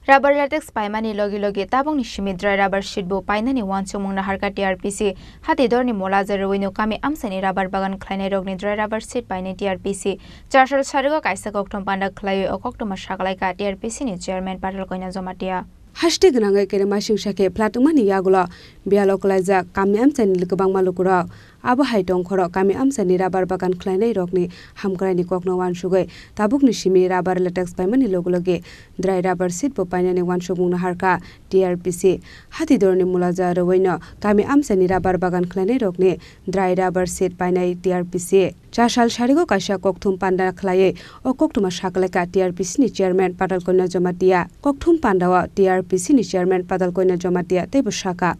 Rubber latex paimani logi tabong ni shimidra rubber sheet bo painani wansomong na harka TRPC hati dorni molajar wino kami amsani rubber bagan khlainai rogni dry rubber sheet painai TRPC charshal sarigo kaisa koktom panda khlai okoktom saklai ka TRPC ni chairman patal koina jomatia Hashtag nangai kere masing sake platmani yagula bialoklaja kami amsani likbang malukura abo haitong khoro kami amsani rubber bagan khlainai rogni hamkraini kokno wansugai tabukni shimi rubber latex paimani loguloge dry rubber sheet bo painani wansumung na harka TRPC hati dorni mulaja rowaino kami amsani rubber bagan khlainai rogni dry rubber sheet painai TRPC chashal sarigo kaisa kokthum panda khlai o koktuma sakleka TRPC ni chairman patal koina jomatia kokthum pandawa TRPC ni chairman patal koina jomatia tebo saka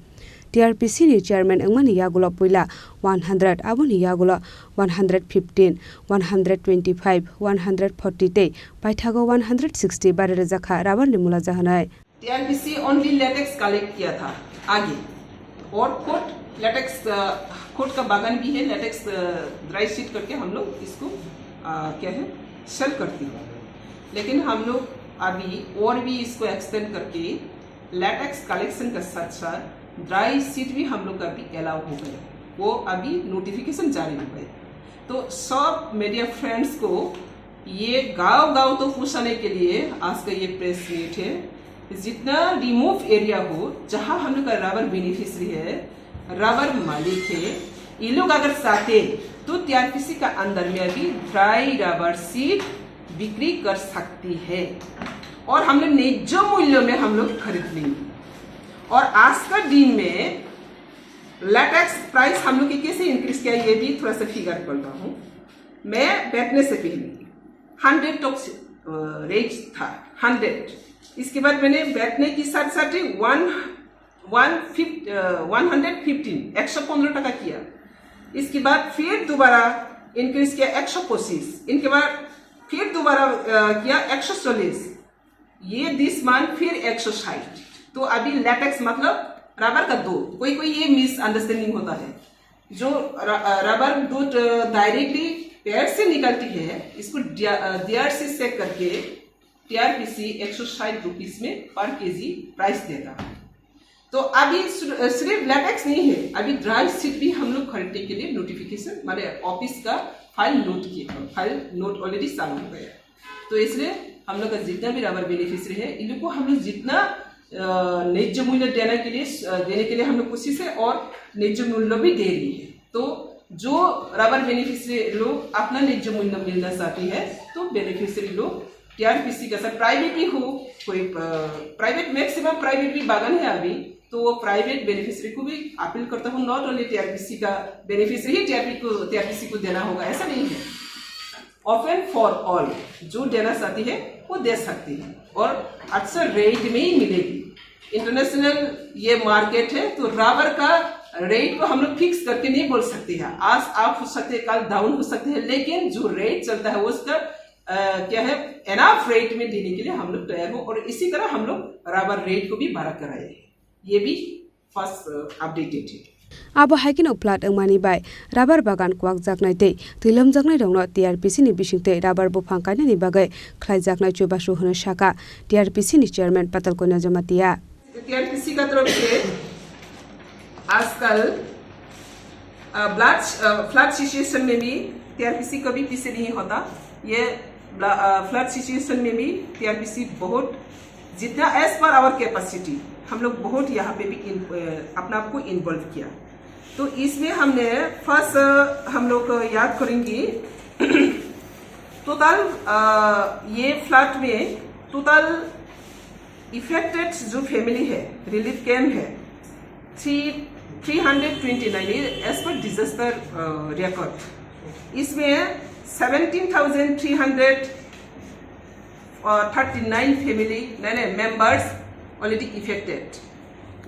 TRPC ni chairman engmani yagula puila 100 aboni yagula 115 125 140 te paithago 160 barere jakha rabar ni mula jahanai TRPC only latex collect किया था आगे और खुद latex खुद का बागान भी है लेटेक्स ड्राई शीट करके हम लोग इसको क्या है सेल करते हैं लेकिन हम लोग अभी और भी इसको एक्सटेंड करके लेटेक्स कलेक्शन का साथ साथ ड्राई शीट भी हम लोग अभी अलाउ हो गए वो अभी नोटिफिकेशन जारी हो गए तो सब मीडिया फ्रेंड्स को ये गांव तो पूछने के लिए आज का ये प्रेस मीट है जितना रिमूव एरिया हो जहां हम लोग का रबर बेनिफिशियरी है रबर मालिक है ये लोग अगर चाहते तो TRPC का अंदर में अभी ड्राई रबर शीट बिक्री कर सकती है और हम लोग न्याय्य मूल्यों में हम लोग खरीद लेंगे और आज का दिन में लेटेक्स प्राइस हम लोग कैसे इंक्रीज किया ये भी थोड़ा सा फिगर करता हूँ मैं बैठने से पहले 100 तक रेट था 100 इसके बाद मैंने बैठने की साथ साथ 115 टका किया इसके बाद फिर दोबारा इंक्रीज किया 125 इनके बाद फिर दोबारा किया 140 ये दिस मंथ फिर 160 तो अभी लेटेक्स मतलब रबर का दूध कोई ये मिसअंडरस्टैंडिंग होता है जो रबर दूध डायरेक्टली पेड़ से निकलती है इसको डियर से सेक करके TRPC 160 रुपीस में पर केजी प्राइस देता है तो अभी सिर्फ लेटेक्स नहीं है अभी ड्राई शीट भी हम लोग खरीदने के लिए नोटिफिकेशन माने ऑफिस का फाइल नोट ऑलरेडी चालू हो गया तो इसलिए हम लोग का जितना भी रबर बेनिफिशियरी है इन लोग को हम लोग जितना न्याय्य मूल्य देने के लिए हम लोग कोशिश है और न्याय्य मूल्य भी दे रही है तो जो रबर बेनिफिशियरी लोग अपना न्याय्य मूल्य मिलना चाहती है तो बेनिफिशियरी लोग TRPC का सर प्राइवेट भी हो कोई प्राइवेट मैक्सिमम प्राइवेट भी बागान है अभी तो वो प्राइवेट बेनिफिशियरी को भी अपील करता हूँ नॉट ओनली TRPC का बेनिफिशियरी TRPC को देना होगा ऐसा नहीं है ओपन फॉर ऑल जो देना चाहती है वो दे सकती है और अच्छा रेट में ही मिलेगी इंटरनेशनल ये मार्केट है तो रबर का रेट को हम लोग फिक्स करके नहीं बोल सकते हैं आज आप हो सकते हैं कल डाउन हो सकते हैं लेकिन जो रेट चलता है उसका क्या है एनाफ रेट में देने के लिए हम लोग तैयार हो और इसी तरह हम लोग रबर रेट को भी बढ़ा कर आए ये भी फर्स्ट अपडेटेड है abo haikin uplat engmani bai rubber bagan kwak jaknai tei tilom jaknai rongno TRPC ni bisingte rubber bufang kaina ni bagai khlai jaknai chubasu hono saka TRPC ni chairman patal koina jomatia TRPC का तरफ से आजकल flood situation में भी TRPC कभी पीछे नहीं होता ये फ्लड सिचुएशन में भी TRPC बहुत जितना एज पर आवर कैपेसिटी हम लोग बहुत यहाँ पे भी अपना आप को इन्वॉल्व किया तो इसमें हमने फर्स्ट हम लोग याद करेंगे टोटल ये फ्लड में टोटल इफेक्टेड जो फैमिली है रिलीफ कैंप है 329 एज पर डिजास्टर रिकॉर्ड इसमें 17,339 फैमिली मेंबर्स ऑलरेडी इफेक्टेड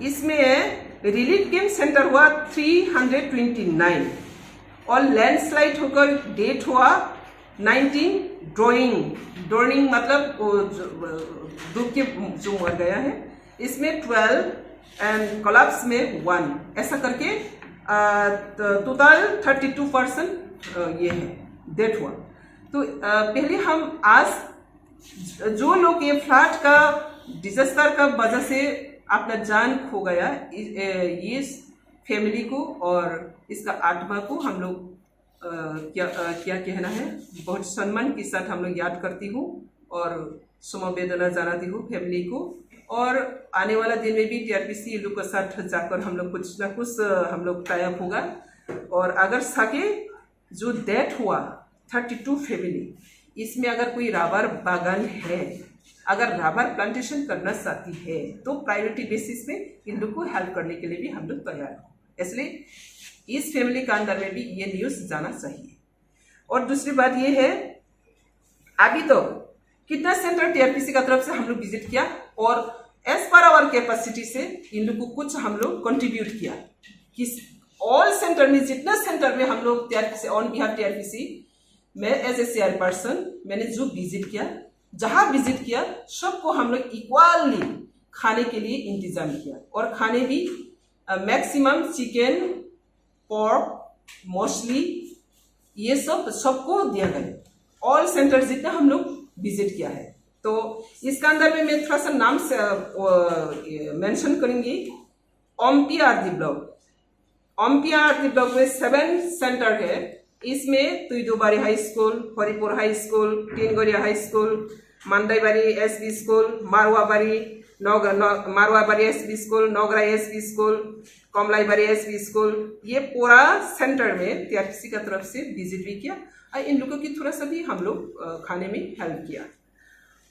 इसमें रिलीफ कैंप सेंटर हुआ 329 और लैंडस्लाइड होकर डेथ हुआ 19 ड्रोइंग मतलब डूब के जो मर गया है इसमें 12 एंड कोलैप्स में 1 ऐसा करके टोटल 32% ये है डेथ हुआ तो पहले हम आज जो लोग ये फ्लड का डिजास्टर का वजह से अपना जान खो गया इस फैमिली को और इसका आत्मा को हम लोग क्या कहना है, बहुत सम्मान के साथ हम लोग याद करती हूँ और समवेदना जनाती हूँ फैमिली को। और आने वाला दिन में भी टीआरपीसी लोग के साथ जाकर हम लोग कुछ ना कुछ हम लोग टाइप होगा। और अगर सके जो डेथ हुआ 32 फैमिली, इसमें अगर कोई रबर बागान है, अगर रबर प्लांटेशन करना चाहती है तो प्रायोरिटी बेसिस पे इन लोग को हेल्प करने के लिए भी हम लोग तैयार हैं। इसलिए इस फैमिली का अंदर में भी ये न्यूज़ जाना चाहिए। और दूसरी बात ये है, अभी तो कितना सेंटर टीआरपीसी का तरफ से हम लोग विजिट किया और एज पर आवर कैपेसिटी से इन लोग को कुछ हम लोग कंट्रीब्यूट किया कि ऑल सेंटर में जितना सेंटर में हम लोग टीआरपीसी ऑन बिहाफ टीआरपीसी मैं एज ए चेयरपर्सन मैंने जो विजिट किया, जहां विजिट किया सबको हम लोग इक्वली खाने के लिए इंतजाम किया। और खाने भी मैक्सिमम चिकन, पोर्क, मछली ये सब सबको दिया गया। ऑल सेंटर जितना हम लोग विजिट किया है। तो इसका अंदर में मैं थोड़ा सा नाम से मेंशन करूंगी। ओमपीआरडी ब्लॉक में 7 सेंटर है। इसमें Tuidubari high school, Haripur high school, Tinagaria high school, Mandaibari SB school, Marwabari SB school, Nogra SB school, Kamalaibari SB school, ये पूरा सेंटर में टीआरपीसी का तरफ से विजिट भी किया और इन लोगों की थोड़ा सा भी हम लोग खाने में हेल्प किया।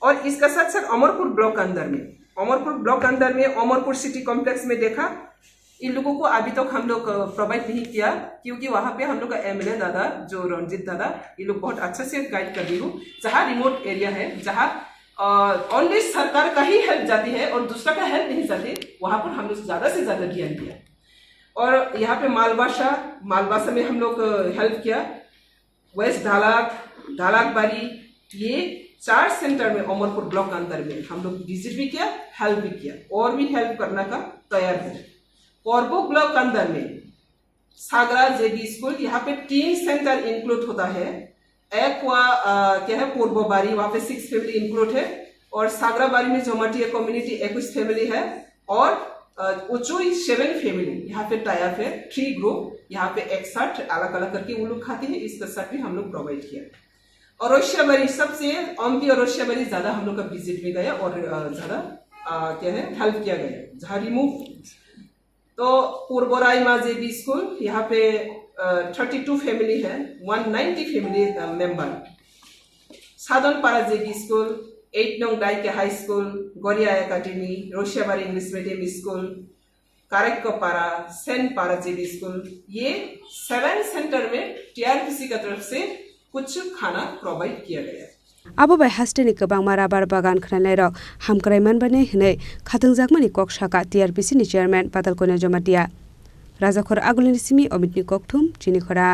और इसका साथ साथ अमरपुर ब्लॉक अंदर में अमरपुर सिटी कॉम्प्लेक्स में देखा, इन लोगों को अभी तक हम लोग प्रोवाइड नहीं किया क्योंकि वहां पे हम लोग का एमएलए दादा जो रंजीत दादा, ये लोग बहुत अच्छा से गाइड कर रही हूँ। जहाँ रिमोट एरिया है, जहाँ ओनली सरकार का ही हेल्प जाती है और दूसरा का हेल्प नहीं जाती, वहां पर हम लोग ज्यादा से ज्यादा ध्यान दिया। और यहाँ पे मालबासा में हम लोग हेल्प किया। वेस्ट ढालाकबारी, ये 4 सेंटर में अमरपुर ब्लॉक अंदर में हम लोग विजिट भी किया, हेल्प भी किया और भी हेल्प करने का तैयार है। कोरबो ब्लॉक अंदर में सागरा जेबी स्कूल, यहाँ पे 3 सेंटर इंक्लूड होता है। एक क्या है पूर्वबारी, वहाँ पे 6 फैमिली इंक्लूड है। और सागराबारी में जोमाटिया कम्युनिटी 21 फैमिली है। और उचुई 7 फैमिली, यहाँ पे टाइप है 3 ग्रुप, यहाँ पे 61 अलग अलग करके वो लोग खाते हैं। इसका साथ भी हम लोग प्रोवाइड किया। और रोशियाबारी सबसे ओमपी और रोशियाबारी ज्यादा हम लोग का विजिट में गया और ज्यादा क्या है हेल्प किया गया। जहाँ रिमूव तो पूर्वराई जेबी स्कूल, यहाँ पे 32 फैमिली है, 190 फैमिली मेंबर। साधनपाड़ा जेबी स्कूल, 8 नंग डाइके हाई स्कूल, गोरिया एकेडमी, रोशियाबारी इंग्लिश मीडियम स्कूल, कारेक्कोपाड़ा, सेनपाड़ा जेबी स्कूल, ये 7 सेंटर में टीआरपीसी का तरफ से कुछ खाना प्रोवाइड किया गया। अब बै हास्टेनि गोबां राबार बागान खनायनाय रक हामक्रायमान बने हनै खाथोंजाकमानि कक साका टीआरपीसी नि चेयरमैन पातालकन्या जमातिया राजाखर आगुलनि सिमी अमितनि ककथुम चिनिखरा।